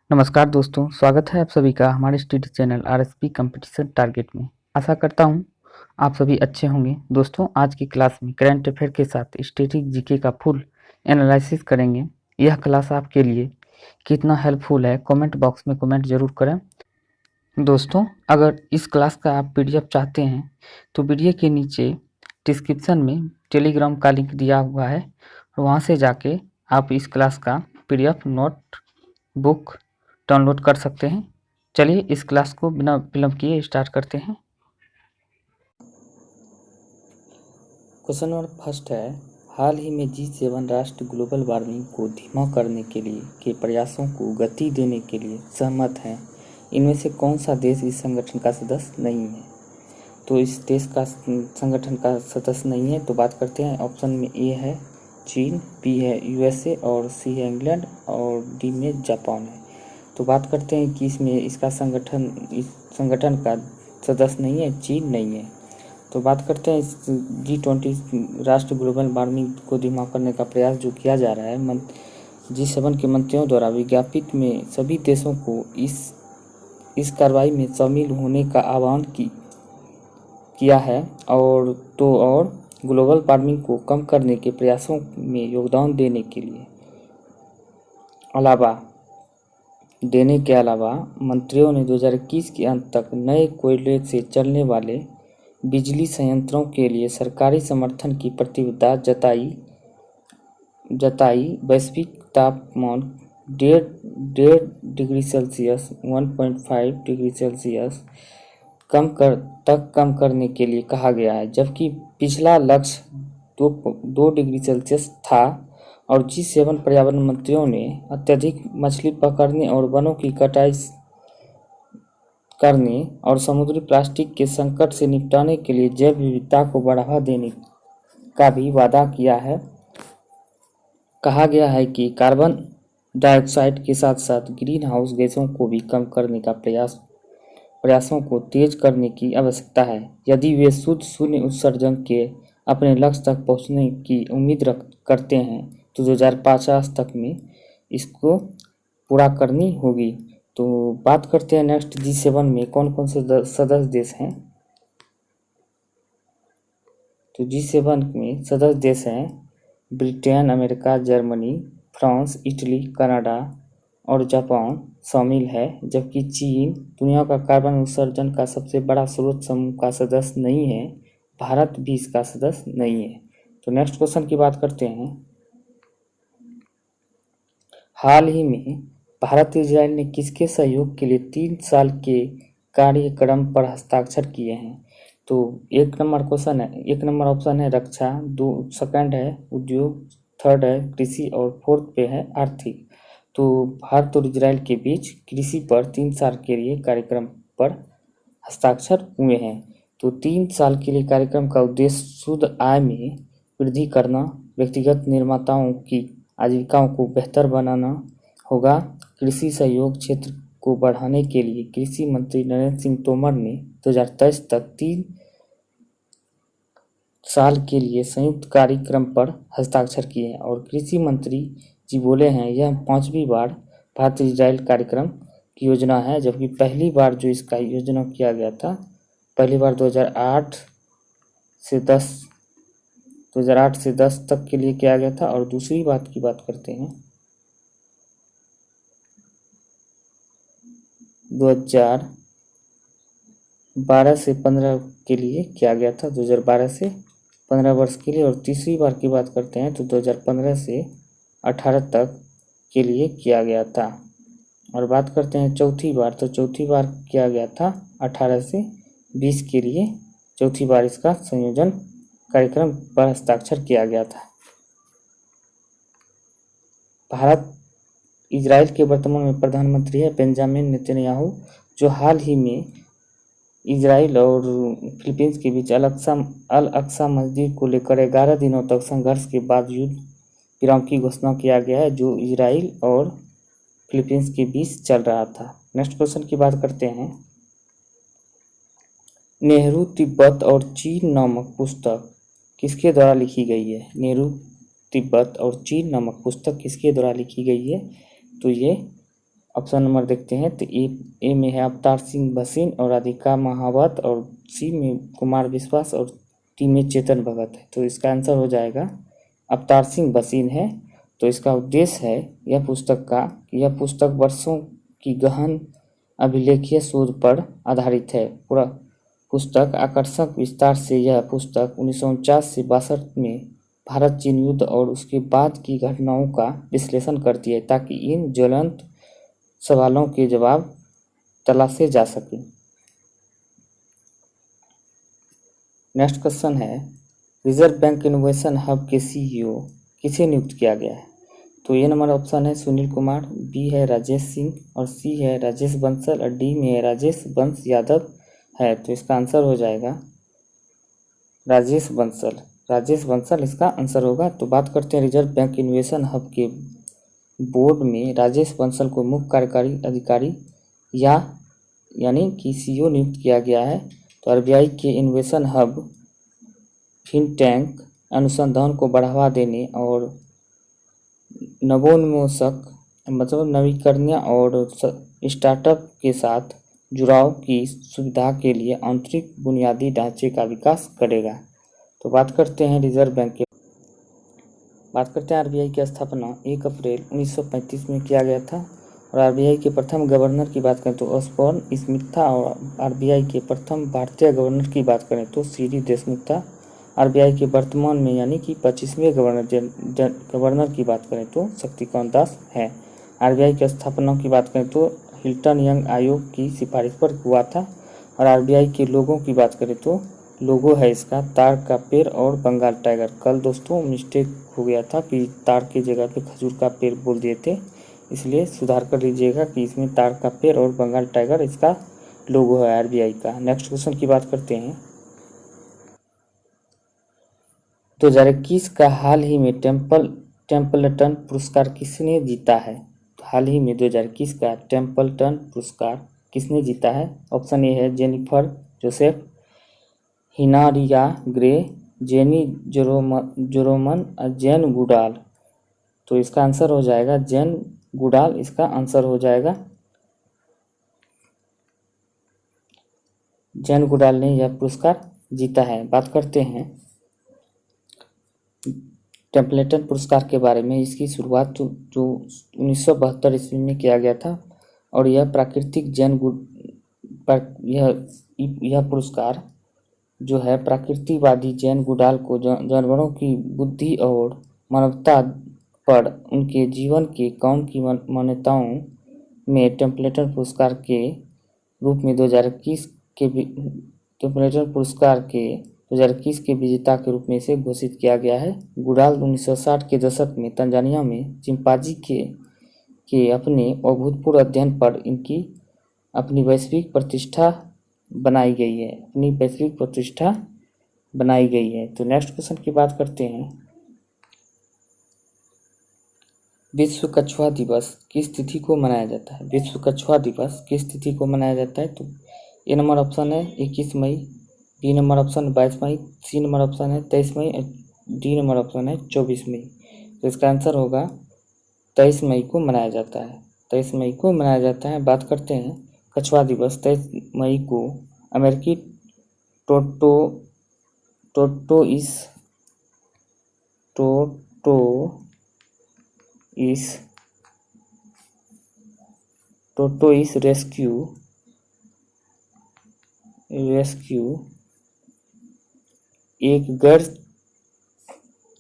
नमस्कार दोस्तों, स्वागत है आप सभी का हमारे study channel RSP competition target में। आशा करता हूँ आप सभी अच्छे होंगे। दोस्तों, आज की क्लास में करंट अफेयर के साथ स्टैटिक जीके का फुल एनालिसिस करेंगे। यह क्लास आपके लिए कितना हेल्पफुल है कमेंट बॉक्स में कमेंट जरूर करें। दोस्तों, अगर इस क्लास का आप पीडीएफ चाहते हैं तो वीडियो के नीचे डिस्क्रिप्शन में टेलीग्राम का लिंक दिया हुआ है, वहाँ से जाके आप इस क्लास का पीडीएफ नोट बुक डाउनलोड कर सकते हैं। चलिए इस क्लास को बिना विलंब किए स्टार्ट करते हैं। क्वेश्चन नंबर फर्स्ट है, हाल ही में G7 राष्ट्र ग्लोबल वार्मिंग को धीमा करने के लिए के प्रयासों को गति देने के लिए सहमत हैं। इनमें से कौन सा देश इस संगठन का सदस्य नहीं है? तो इस देश का संगठन का सदस्य नहीं है तो बात करते हैं। ऑप्शन में ए है चीन, बी है यूएसए और सी है इंग्लैंड और डी में जापान है। तो बात करते हैं कि इसमें इस संगठन का सदस्य नहीं है, चीन नहीं है। तो बात करते हैं G20 राष्ट्र ग्लोबल वार्मिंग को धीमा करने का प्रयास जो किया जा रहा है, G7 के मंत्रियों द्वारा विज्ञापित में सभी देशों को इस कार्रवाई में शामिल होने का आह्वान किया है और ग्लोबल वार्मिंग को कम करने के प्रयासों में योगदान देने के अलावा मंत्रियों ने 2021 के अंत तक नए कोयले से चलने वाले बिजली संयंत्रों के लिए सरकारी समर्थन की प्रतिबद्धता जताई। वैश्विक तापमान 1.5 डिग्री सेल्सियस 1.5 डिग्री सेल्सियस कम करने के लिए कहा गया है, जबकि पिछला लक्ष्य 2 डिग्री सेल्सियस था। और G7 पर्यावरण मंत्रियों ने अत्यधिक मछली पकड़ने और वनों की कटाई करने और समुद्री प्लास्टिक के संकट से निपटने के लिए जैव विविधता को बढ़ावा देने का भी वादा किया है। कहा गया है कि कार्बन डाइऑक्साइड के साथ साथ ग्रीन हाउस गैसों को भी कम करने का प्रयासों को तेज करने की आवश्यकता है। यदि वे शून्य उत्सर्जन के अपने लक्ष्य तक पहुंचने की उम्मीद करते हैं तो 2050 तक में इसको पूरा करनी होगी। तो बात करते हैं नेक्स्ट G7 में कौन कौन से सदस्य देश हैं। तो G7 में सदस्य देश हैं Britain, America, Germany, France, Italy, Canada और जापान शामिल है, जबकि चीन दुनिया का कार्बन उत्सर्जन का सबसे बड़ा स्रोत समूह का सदस्य नहीं है। भारत भी इसका सदस्य नहीं है। तो नेक्स्ट क्वेश्चन की बात करते हैं। हाल ही में भारत इजराइल ने किसके सहयोग के लिए 3 साल के कार्यक्रम पर हस्ताक्षर किए हैं? तो एक नंबर ऑप्शन है रक्षा, सेकंड है उद्योग, थर्ड है कृषि और फोर्थ पे है आर्थिक। तो भारत और इजराइल के बीच कृषि पर 3 साल के लिए कार्यक्रम पर हस्ताक्षर हुए हैं। तो 3 साल के लिए कार्यक्रम का उद्देश्य शुद्ध आय में वृद्धि करना, व्यक्तिगत निर्माताओं की आजीविकाओं को बेहतर बनाना होगा। कृषि सहयोग क्षेत्र को बढ़ाने के लिए कृषि मंत्री नरेंद्र सिंह तोमर ने 2023 तक 3 साल के लिए संयुक्त कार्यक्रम पर हस्ताक्षर किए हैं। और कृषि मंत्री जी बोले हैं यह 5वीं बार भारत इजराइल कार्यक्रम की योजना है, जबकि पहली बार जो इसका योजना किया गया था, पहली बार 2008 से 10 तक के लिए किया गया था। और दूसरी बात की बात करते हैं 2012 से 15 के लिए किया गया था, 2012 से 15 वर्ष के लिए। और तीसरी बार की बात करते हैं तो 2015 से 18 तक के लिए किया गया था। और बात करते हैं चौथी बार, तो चौथी बार किया गया था 18 से 20 के लिए, चौथी बार इसका संयोजन कार्यक्रम पर हस्ताक्षर किया गया था। भारत इजराइल के वर्तमान में प्रधानमंत्री है बेंजामिन नेतन्याहू, जो हाल ही में इजराइल और फिलीपींस के बीच अल अक्सा मस्जिद को लेकर 11 दिनों तक संघर्ष के बाद युद्ध विराम की घोषणा किया गया है, जो इजराइल और फिलीपींस के बीच चल रहा था। नेक्स्ट क्वेश्चन की बात करते हैं। नेहरू तिब्बत और चीन नामक पुस्तक किसके द्वारा लिखी गई है? नेहरू तिब्बत और चीन नामक पुस्तक किसके द्वारा लिखी गई है? तो ये ऑप्शन नंबर देखते हैं तो ए में है अवतार सिंह भसीन और राधिका महावत, और सी में कुमार विश्वास, और डी में चेतन भगत है। तो इसका आंसर हो जाएगा अवतार सिंह भसीन है। तो इसका उद्देश्य है यह पुस्तक वर्षों की गहन अभिलेखीय शोध पर आधारित है। पूरा पुस्तक आकर्षक विस्तार से यह पुस्तक 1949 से 62 में भारत चीन युद्ध और उसके बाद की घटनाओं का विश्लेषण करती है, ताकि इन ज्वलंत सवालों के जवाब तलाशे जा सके। नेक्स्ट क्वेश्चन है, रिजर्व बैंक इनोवेशन हब के सीईओ किसे नियुक्त किया गया है? तो ये नंबर ऑप्शन है सुनील कुमार, बी है राजेश सिंह, और सी है राजेश बंसल, और डी में है राजेश बंस यादव है। तो इसका आंसर हो जाएगा राजेश बंसल। राजेश बंसल इसका आंसर होगा। तो बात करते हैं रिजर्व बैंक इनोवेशन हब के बोर्ड में राजेश बंसल को मुख्य कार्यकारी अधिकारी यानी कि सीईओ नियुक्त किया गया है। तो आरबीआई के इनोवेशन हब फिनटेक अनुसंधान को बढ़ावा देने और नवोन्मेषक मतलब नवीकरणीय और स्टार्टअप के साथ जुड़ाव की सुविधा के लिए आंतरिक बुनियादी ढांचे का विकास करेगा। तो बात करते हैं आरबीआई की स्थापना 1 अप्रैल 1935 में किया गया था। और आरबीआई के प्रथम गवर्नर की बात करें तो ऑसबॉर्न स्मिथ था, और आरबीआई के प्रथम भारतीय गवर्नर की बात करें तो सीडी देशमुख था। आरबीआई के वर्तमान में यानी कि 25वें गवर्नर की बात करें तो शक्तिकांत दास है। आरबीआई की स्थापना की बात करें तो हिल्टन यंग आयोग की सिफारिश पर हुआ था। और आरबीआई के लोगों की बात करें तो लोगो है इसका ताड़ का पेड़ और बंगाल टाइगर। कल दोस्तों मिस्टेक हो गया था कि ताड़ की जगह पे खजूर का पेड़ बोल दिए थे, इसलिए सुधार कर लीजिएगा कि इसमें ताड़ का पेड़ और बंगाल टाइगर इसका लोगो है आरबीआई का। नेक्स्ट क्वेश्चन की बात करते हैं, 2021 का हाल ही में टेम्पल्टन पुरस्कार किसने जीता है? हाल ही में 2021 का टेम्पल्टन पुरस्कार किसने जीता है? ऑप्शन ए है जेनिफर जोसेफ, हिनारिया ग्रे, जेनी जोरोमन, जैन गुडाल। तो इसका आंसर हो जाएगा जैन गुडाल, इसका आंसर हो जाएगा। जैन गुडाल ने यह पुरस्कार जीता है। बात करते हैं टेम्पल्टन पुरस्कार के बारे में। इसकी शुरुआत जो 1972 ईस्वी में किया गया था, और यह प्राकृतिक यह पुरस्कार जो है प्रकृतिवादी जैन गुडाल को जानवरों की बुद्धि और मानवता पर उनके जीवन के काम की मान्यताओं में टेम्पल्टन पुरस्कार के रूप में 2021 के टेम्पल्टन पुरस्कार के 2021 के विजेता के रूप में इसे घोषित किया गया है। गुडाल 1960 के दशक में तंजानिया में चिंपांजी के अपने अभूतपूर्व अध्ययन पर इनकी अपनी वैश्विक प्रतिष्ठा बनाई गई है। तो नेक्स्ट क्वेश्चन की बात करते हैं, विश्व कछुआ दिवस किस तिथि को मनाया जाता है? विश्व कछुआ दिवस किस तिथि को मनाया जाता है? तो ए नंबर ऑप्शन है 21 मई, बी नंबर ऑप्शन 22 मई, सी नंबर ऑप्शन है 23 मई, डी नंबर ऑप्शन है 24 मई। तो इसका आंसर होगा 23 मई को मनाया जाता है। 23 मई को मनाया जाता है। बात करते हैं कछुआ दिवस 23 मई को अमेरिकी टोटोइस रेस्क्यू एक गैर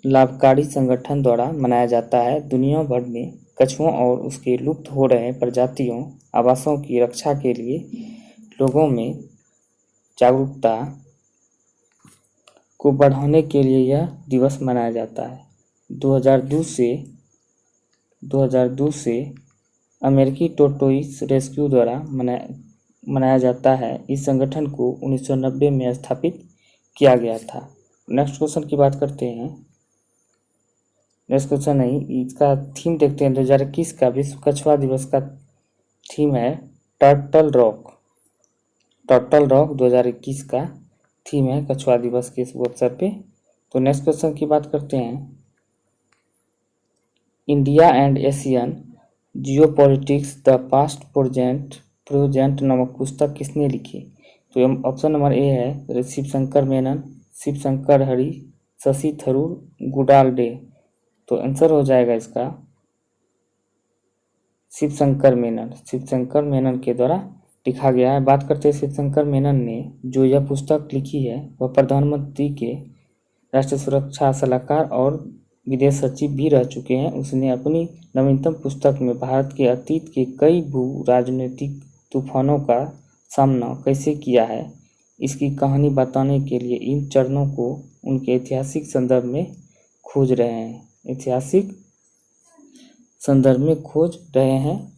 लाभकारी संगठन द्वारा मनाया जाता है। दुनिया भर में कछुओं और उसके लुप्त हो रहे प्रजातियों आवासों की रक्षा के लिए लोगों में जागरूकता को बढ़ाने के लिए यह दिवस मनाया जाता है। 2002 से अमेरिकी टोटोइस रेस्क्यू द्वारा मनाया जाता है। इस संगठन को 1990 में स्थापित किया गया था। नेक्स्ट क्वेश्चन की बात करते हैं। नेक्स्ट क्वेश्चन नहीं, इसका थीम देखते हैं। 2021 का विश्व कछुआ दिवस का थीम है टर्टल रॉक। 2021 का थीम है कछुआ दिवस के इस अवसर पे। तो नेक्स्ट क्वेश्चन की बात करते हैं, India and Asian geopolitics the past present नामक पुस्तक किसने लिखी? तो ऑप्शन नंबर ए है शिव शंकर मेनन, शिव शंकर हरि, शशि थरूर, गुडाल डे। तो आंसर हो जाएगा इसका शिव शंकर मेनन। शिव शंकर मेनन के द्वारा लिखा गया है। बात करते हैं शिव शंकर मेनन ने जो यह पुस्तक लिखी है वह प्रधानमंत्री के राष्ट्रीय सुरक्षा सलाहकार और विदेश सचिव भी रह चुके हैं। उसने अपनी नवीनतम पुस्तक में भारत के अतीत के कई भू राजनीतिक तूफानों का सामना कैसे किया है इसकी कहानी बताने के लिए इन चरणों को उनके ऐतिहासिक संदर्भ में खोज रहे हैं। ऐतिहासिक संदर्भ में खोज रहे हैं,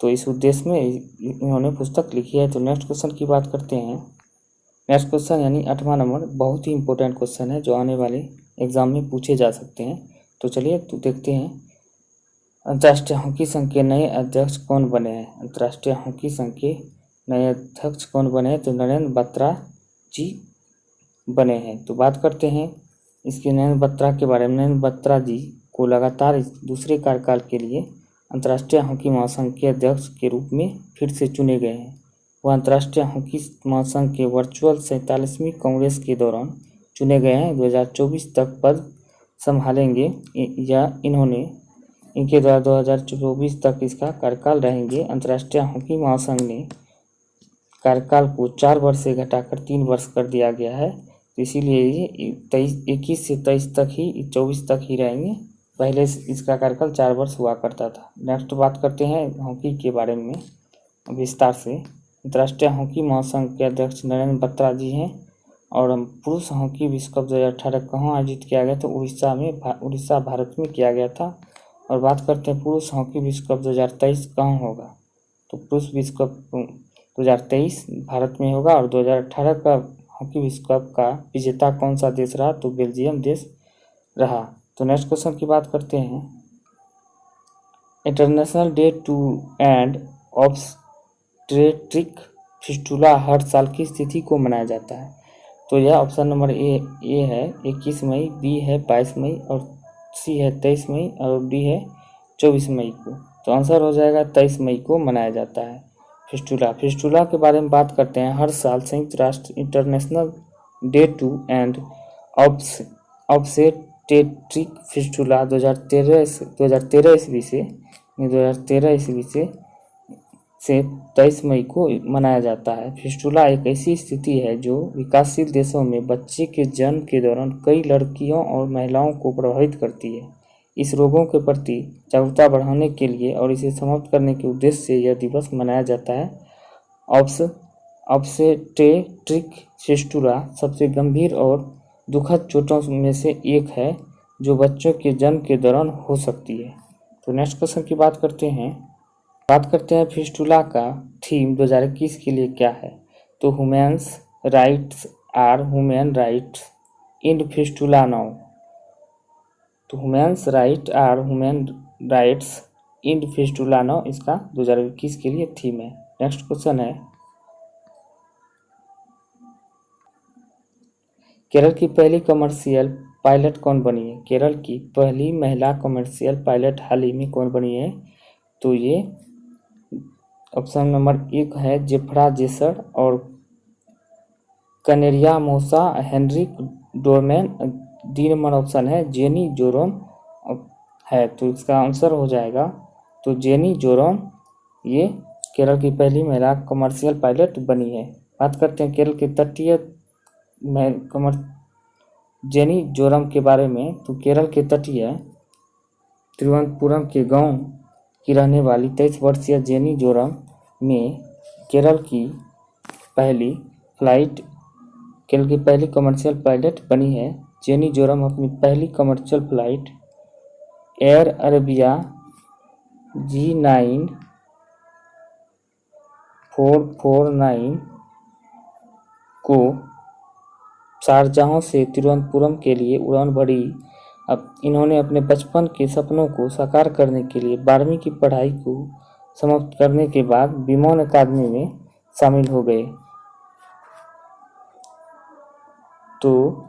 तो इस उद्देश्य में इन्होंने पुस्तक लिखी है। तो नेक्स्ट क्वेश्चन की बात करते हैं। नेक्स्ट क्वेश्चन यानी 8वां नंबर बहुत ही इंपॉर्टेंट क्वेश्चन है जो आने वाले एग्जाम में पूछे जा सकते हैं। तो चलिए तो देखते हैं। अंतर्राष्ट्रीय हॉकी संघ के नए अध्यक्ष कौन बने हैं? अंतर्राष्ट्रीय हॉकी संघ के नए अध्यक्ष कौन बने हैं? तो नरेंद्र बत्रा जी बने हैं। तो बात करते हैं इसके नरेंद्र बत्रा के बारे में। नरेंद्र बत्रा जी को लगातार दूसरे कार्यकाल के लिए अंतर्राष्ट्रीय हॉकी महासंघ के अध्यक्ष के रूप में फिर से चुने गए हैं। वह अंतर्राष्ट्रीय हॉकी महासंघ के वर्चुअल 47वीं कांग्रेस के दौरान चुने गए हैं। 2024 तक पद संभालेंगे या इनके द्वारा 2024 तक इसका कार्यकाल रहेंगे। अंतर्राष्ट्रीय हॉकी महासंघ ने कार्यकाल को 4 वर्ष से घटाकर 3 वर्ष कर दिया गया है। तो इसीलिए ये 21 से 23 तक ही 24 तक ही रहेंगे। पहले इसका कार्यकाल 4 वर्ष हुआ करता था। नेक्स्ट बात करते हैं हॉकी के बारे में विस्तार से। अंतर्राष्ट्रीय हॉकी महासंघ के अध्यक्ष नरेंद्र बत्रा जी हैं। और पुरुष हॉकी विश्व कप 2018 कहाँ आयोजित किया गया? तो उड़ीसा भारत में किया गया था। और बात करते हैं पुरुष हॉकी विश्व कप 2023 कहाँ होगा? तो पुरुष विश्व कप 2023 भारत में होगा। और 2018 का हॉकी विश्व कप का विजेता कौन सा देश रहा? तो बेल्जियम देश रहा। तो नेक्स्ट क्वेश्चन की बात करते हैं। International day to end obstetric fistula हर साल किस तिथि को मनाया जाता है? तो यह ऑप्शन नंबर ए है 21 मई, बी है 22 मई और सी है 23 मई और डी है 24 मई को। तो आंसर हो जाएगा 23 मई को मनाया जाता है फिस्टुला के बारे में बात करते हैं। हर साल संयुक्त राष्ट्र international day to end obstetric fistula 2013 ईस्वी से 23 मई को मनाया जाता है। फिस्टुला एक ऐसी स्थिति है जो विकासशील देशों में बच्चे के जन्म के दौरान कई लड़कियों और महिलाओं को प्रभावित करती है। इस रोगों के प्रति जागरूकता बढ़ाने के लिए और इसे समाप्त करने के उद्देश्य से यह दिवस मनाया जाता है। ऑब्स्टेट्रिक फिस्टुला सबसे गंभीर और दुखद चोटों में से एक है जो बच्चों के जन्म के दौरान हो सकती है। तो नेक्स्ट क्वेश्चन की बात करते हैं फिस्टुला का थीम 2021 के लिए क्या है? तो humans rights are human rights in fistula now. तो humans right are human rights in fistula now इसका 2021 के लिए थीम है। नेक्स्ट क्वेश्चन है केरल की पहली कमर्शियल पायलट कौन बनी है? केरल की पहली महिला कमर्शियल पायलट हाल ही में कौन बनी है? तो ये ऑप्शन नंबर 1 है जेफ्रा जेसर और कनेरिया मोसा हेनरिक डोरमैन। 3 नंबर ऑप्शन है जेनी जोरोम है। तो इसका आंसर हो जाएगा तो जेनी जोरोम ये केरल की पहली महिला कमर्शियल पायलट बनी है। बात करते हैं केरल के तटीय जेनी जोरम के बारे में। तो केरल के तटीय तिरुवनंतपुरम के गांव की रहने वाली 23 वर्षीय जेनी जोरम ने केरल की पहली कमर्शियल पायलट बनी है। जेनी जोरम अपनी पहली commercial flight air Arabia G9 449 को शारजाह से तिरुवनंतपुरम के लिए उड़ान भरी। अब इन्होंने अपने बचपन के सपनों को साकार करने के लिए 12वीं की पढ़ाई को समाप्त करने के बाद विमान अकादमी में शामिल हो गए। तो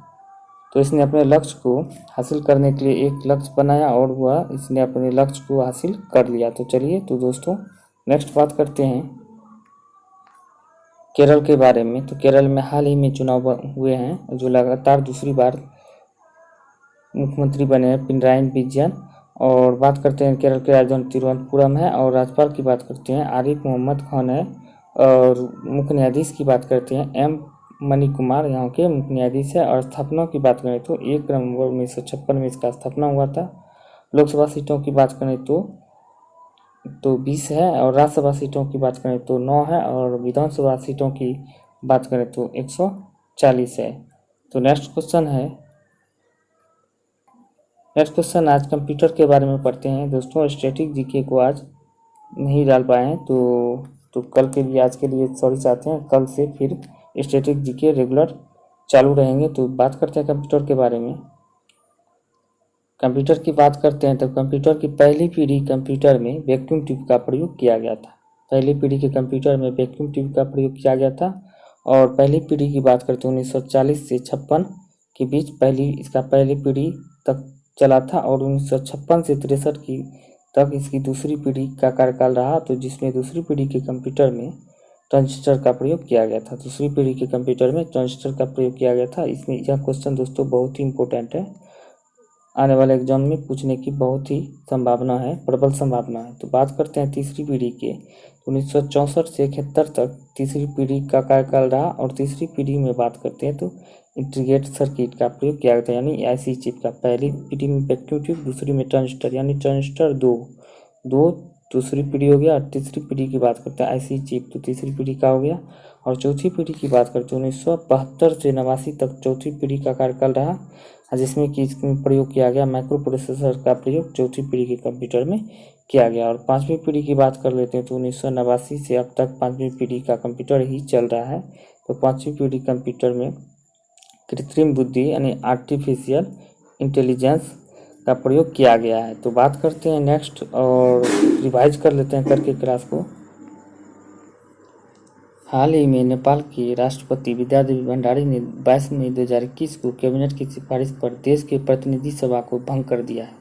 तो इसने अपने लक्ष्य को हासिल करने के लिए एक लक्ष्य बनाया और वह इसने अपने लक्ष्य को हासिल कर लिया। तो चलिए तो दोस्तों नेक्स्ट बात करते हैं केरल के बारे में। तो केरल में हाल ही में चुनाव हुए हैं, जो लगातार दूसरी बार मुख्यमंत्री बने हैं पिनराई विजयन। और बात करते हैं केरल की राजधानी तिरुवनंतपुरम है, और राज्यपाल की बात करते हैं आरिफ मोहम्मद खान है, और मुख्य न्यायाधीश की बात करते हैं एम मणि कुमार यहाँ के मुख्य न्यायाधीश है। और स्थापना की बात करें तो 1 नवंबर 1956 में इसका स्थापना हुआ था। लोकसभा सीटों की बात करें तो 20 है, और राज्यसभा सीटों की बात करें तो 9 है, और विधानसभा सीटों की बात करें तो 140 है। तो नेक्स्ट क्वेश्चन आज कंप्यूटर के बारे में पढ़ते हैं दोस्तों। स्टैटिक जीके को आज नहीं डाल पाए हैं तो कल के लिए, आज के लिए सॉरी चाहते हैं। कल से फिर स्टैटिक जीके रेगुलर चालू रहेंगे। तो बात करते हैं कंप्यूटर के बारे में। कंप्यूटर की बात करते हैं तो कंप्यूटर की पहली पीढ़ी कंप्यूटर में वैक्यूम ट्यूब का प्रयोग किया गया था। पहली पीढ़ी के कंप्यूटर में वैक्यूम ट्यूब का प्रयोग किया गया था। और पहली पीढ़ी की बात करते हैं 1940 से 56 के बीच इसका पहली पीढ़ी तक चला था, और 1956 से 63 की तक इसकी दूसरी पीढ़ी का कार्यकाल रहा। तो जिसमें दूसरी पीढ़ी के कंप्यूटर में ट्रांजिस्टर का प्रयोग किया गया था। दूसरी पीढ़ी के कंप्यूटर में ट्रांजिस्टर का प्रयोग किया गया था। इसमें यह क्वेश्चन दोस्तों बहुत ही इंपॉर्टेंट है, आने वाले एग्जाम में पूछने की बहुत ही संभावना है, प्रबल संभावना है। तो बात करते हैं तीसरी पीढ़ी के। 1964 से 71 तक तीसरी पीढ़ी का कार्यकाल रहा। और तीसरी पीढ़ी में बात करते हैं तो इंटीग्रेटेड सर्किट का प्रयोग किया गया था, यानी आईसी चिप का। पहली पीढ़ी में वैक्यूम ट्यूब, दूसरी में ट्रांजिस्टर, यानी ट्रांजिस्टर दो दूसरी पीढ़ी हो गया। और तीसरी पीढ़ी की बात करते हैं आईसी चिप, तो तीसरी पीढ़ी का हो गया। और चौथी पीढ़ी की बात करते हैं 1972 से 89 तक चौथी पीढ़ी का कार्यकाल रहा, जिसमें कि इसमें प्रयोग किया गया माइक्रो प्रोसेसर का प्रयोग चौथी पीढ़ी के कंप्यूटर में किया गया। और पांचवी पीढ़ी की बात कर लेते हैं तो 1989 से अब तक पांचवी पीढ़ी का कंप्यूटर ही चल रहा है। तो पांचवी पीढ़ी कंप्यूटर में कृत्रिम बुद्धि यानी आर्टिफिशियल इंटेलिजेंस का प्रयोग किया गया है। तो बात करते हैं नेक्स्ट और रिवाइज कर लेते हैं करके क्लास को। हाल ही में नेपाल के राष्ट्रपति विद्यादेवी भंडारी ने 22 मई 2021 को कैबिनेट की सिफारिश पर देश के प्रतिनिधि सभा को भंग कर दिया है,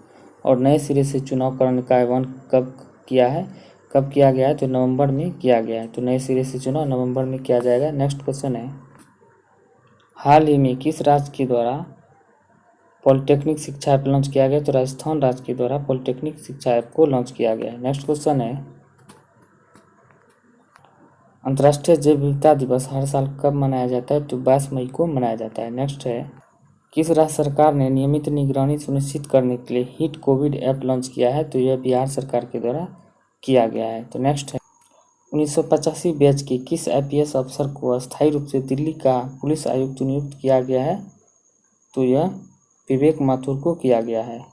और नए सिरे से चुनाव करने का ऐलान कब किया गया है तो नवंबर में किया गया है। तो नए सिरे से चुनाव नवंबर में किया जाएगा। नेक्स्ट क्वेश्चन है, हाल ही में किस राज्य के द्वारा पॉलिटेक्निक शिक्षा ऐप लॉन्च किया गया? तो राजस्थान राज्य के द्वारा पॉलिटेक्निक शिक्षा ऐप को लॉन्च किया गया है। नेक्स्ट क्वेश्चन है, अंतर्राष्ट्रीय जैव विविधता दिवस हर साल कब मनाया जाता है? तो 22 मई को मनाया जाता है। नेक्स्ट है, किस राज्य सरकार ने नियमित निगरानी सुनिश्चित करने के लिए हिट कोविड ऐप लॉन्च किया है? तो यह बिहार सरकार के द्वारा किया गया है। तो नेक्स्ट है, 1985 बैच के किस आईपीएस अफसर को अस्थायी रूप से दिल्ली का पुलिस आयुक्त नियुक्त किया गया है? तो यह विवेक माथुर को किया गया है।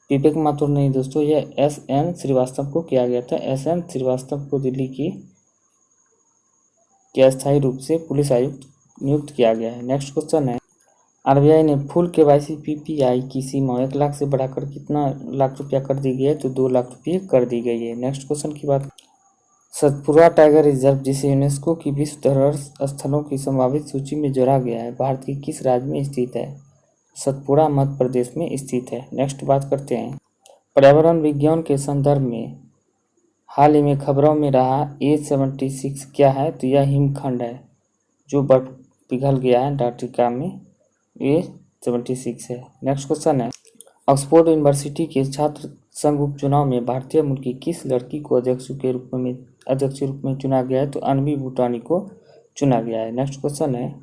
विवेक माथुर नहीं दोस्तों, यह एसएन श्रीवास्तव को किया गया था। एसएन श्रीवास्तव को दिल्ली के अस्थायी रूप से पुलिस आयुक्त नियुक्त किया गया है। नेक्स्ट क्वेश्चन है, आरबीआई ने फुल केवाईसी पीपीआई की सीमा 1 लाख से बढ़ाकर कितना लाख रुपया कर दी गई है? तो 2 लाख रुपये कर दी गई है। नेक्स्ट क्वेश्चन की बात, सतपुरा टाइगर रिजर्व जिसे यूनेस्को की विश्व धरोहर स्थलों की संभावित सूची में जोड़ा गया है, भारत के किस राज्य में स्थित है? सतपुरा मध्य प्रदेश में स्थित है। नेक्स्ट बात करते हैं, पर्यावरण विज्ञान के संदर्भ में हाल ही में खबरों में रहा A76 क्या है? तो यह हिमखंड है जो बर्फ पिघल गया है अंटार्कटिका में, A76 है। नेक्स्ट क्वेश्चन है, ऑक्सफोर्ड यूनिवर्सिटी के छात्र संघ उपचुनाव में भारतीय मूल की किस लड़की को अध्यक्ष रूप में चुना गया है? तो अन्वी भूटानी को चुना गया है। नेक्स्ट क्वेश्चन है,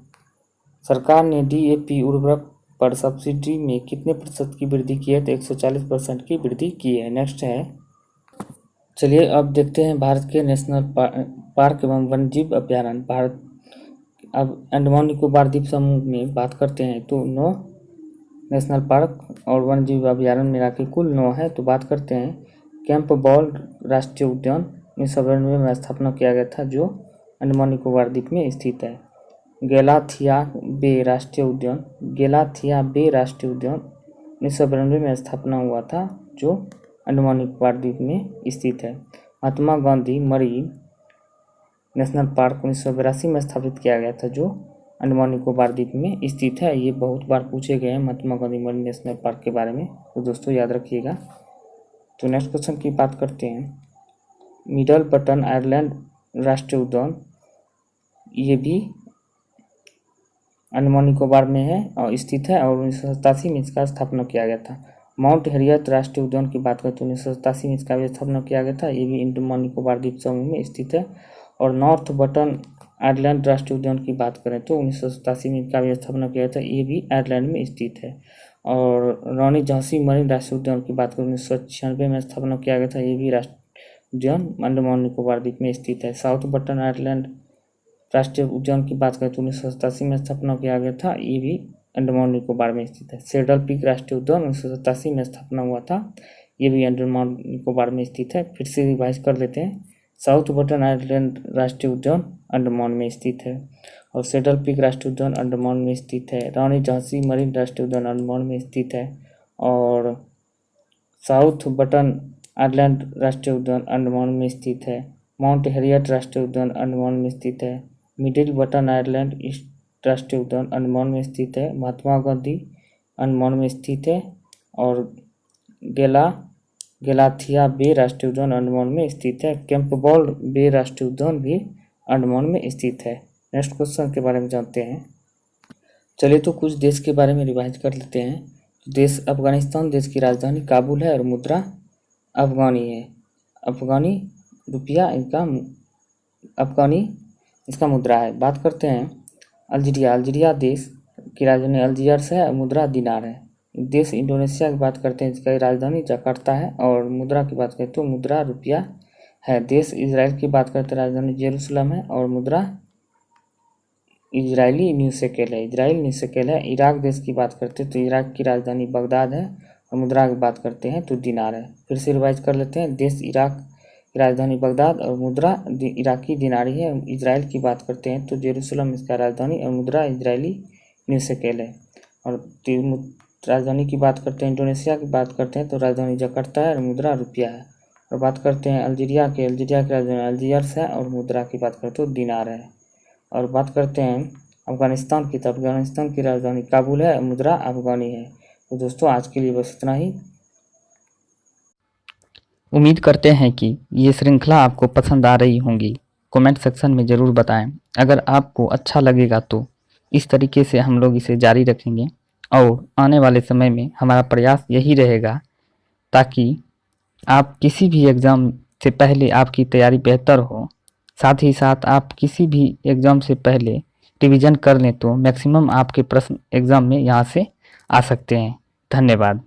सरकार ने डीएपी उर्वरक पर सब्सिडी में कितने प्रतिशत की वृद्धि की है? तो 140% की वृद्धि की है। नेक्स्ट है, चलिए अब देखते हैं भारत के नेशनल पार्क एवं वन्यजीव अभ्यारण्य। भारत अब अंडमान निकोबार द्वीप समूह में बात करते हैं तो 9 नेशनल पार्क और वन्यजीव अभ्यारण्य मिला के कुल 9 है। तो बात करते हैं, कैंपबेल राष्ट्रीय उद्यान 1992 में स्थापना किया गया था, जो अंडमान निकोबार द्वीप में स्थित है। गैलाथिया बे राष्ट्रीय उद्यान 1992 में स्थापना हुआ था, जो अंडमान निकोबार द्वीप में स्थित है। Mahatma Gandhi marine national park 1982 में स्थापित किया गया था, जो अंडमान निकोबार द्वीप में स्थित है। ये बहुत बार पूछे गए हैं Mahatma Gandhi marine national park के बारे में, तो दोस्तों याद रखिएगा। तो नेक्स्ट क्वेश्चन की बात करते हैं। मिडल बटन आयरलैंड राष्ट्रीय उद्यान, ये भी अंडमान निकोबार में है और स्थित है, और 1987 में इसका स्थापना किया गया था। माउंट हैरियट राष्ट्रीय उद्यान की बात करें तो 1987 में इसका भी स्थापना किया गया था। ये भी अंडमान निकोबार द्वीप समूह में स्थित है। और नॉर्थ बटन आयरलैंड राष्ट्रीय उद्यान की बात करें तो 1987 में इसका भी स्थापना किया गया था। ये भी आयरलैंड में स्थित है। और रानी झांसी मरीन राष्ट्रीय उद्यान की बात करें 1996 में स्थापना किया गया था। ये भी राष्ट्रीय उद्यान अंडमान निकोबार द्वीप में स्थित है। साउथ बटन आयरलैंड राष्ट्रीय उद्यान की बात करें तो 1987 में स्थापना किया गया था। ये भी अंडमान निकोबार में स्थित है। सेडल पीक राष्ट्रीय उद्यान 1987 में स्थापना हुआ था। ये भी अंडमान निकोबार में स्थित है। फिर से रिवाइज कर लेते हैं। साउथ बटन आइलैंड राष्ट्रीय उद्यान अंडमान में स्थित है। और सेडल पीक राष्ट्रीय उद्यान अंडमान में स्थित है। रानी झांसी मरीन राष्ट्रीय उद्यान अंडमान में स्थित है। और साउथ बटन आइलैंड राष्ट्रीय उद्यान अंडमान में स्थित है। माउंट हैरियट राष्ट्रीय उद्यान अंडमान में स्थित है। मिडिल बटन आइलैंड राष्ट्रीय उद्यान अंडमान में स्थित है। महात्मा गांधी अंडमान में स्थित है। और गेलाथिया बे राष्ट्रीय उद्यान अंडमान में स्थित है। कैंपबेल बे राष्ट्रीय उद्यान भी अंडमान में स्थित है। नेक्स्ट क्वेश्चन के बारे में जानते हैं। चलिए तो कुछ देश के बारे में रिवाइज कर लेते हैं। देश अफगानिस्तान देश की राजधानी काबुल है और मुद्रा अफगानी है। अफगानी रुपया अफगानी इसका मुद्रा है। बात करते हैं अल्जीरिया देश की राजधानी अल्जियर्स है और मुद्रा दिनार है। देश इंडोनेशिया की बात करते हैं, इसका राजधानी जकार्ता है और मुद्रा की बात करें तो मुद्रा रुपया है। देश इजराइल की बात करते हैं, राजधानी जेरूसलम है और मुद्रा इजरायली न्यू शेकेल है। इराक देश की बात करते हैं तो इराक की राजधानी बगदाद है और मुद्रा की बात करते हैं तो दिनार है। फिर से रिवाइज कर लेते हैं। देश इराक की राजधानी बगदाद और मुद्रा इराकी दिनारी है। इजराइल की बात करते हैं तो जेरूसलम इसका राजधानी और मुद्रा इजरायली न्यू शेकेल है। और राजधानी की बात करते हैं, इंडोनेशिया की बात करते हैं तो राजधानी जकार्ता है और मुद्रा रुपया है। और बात करते हैं अल्जीरिया की राजधानी अल्जियर्स है और मुद्रा की बात करते तो दिनार है। और बात करते हैं अफगानिस्तान की, तो अफगानिस्तान की राजधानी काबुल है और मुद्रा अफगानी है। तो दोस्तों आज के लिए बस इतना ही। उम्मीद करते हैं कि ये श्रृंखला आपको पसंद आ रही होंगी। कमेंट सेक्शन में ज़रूर बताएं। अगर आपको अच्छा लगेगा तो इस तरीके से हम लोग इसे जारी रखेंगे और आने वाले समय में हमारा प्रयास यही रहेगा ताकि आप किसी भी एग्ज़ाम से पहले आपकी तैयारी बेहतर हो। साथ ही साथ आप किसी भी एग्ज़ाम से पहले रिवीजन कर लें तो मैक्सिमम आपके प्रश्न एग्ज़ाम में यहाँ से आ सकते हैं। धन्यवाद।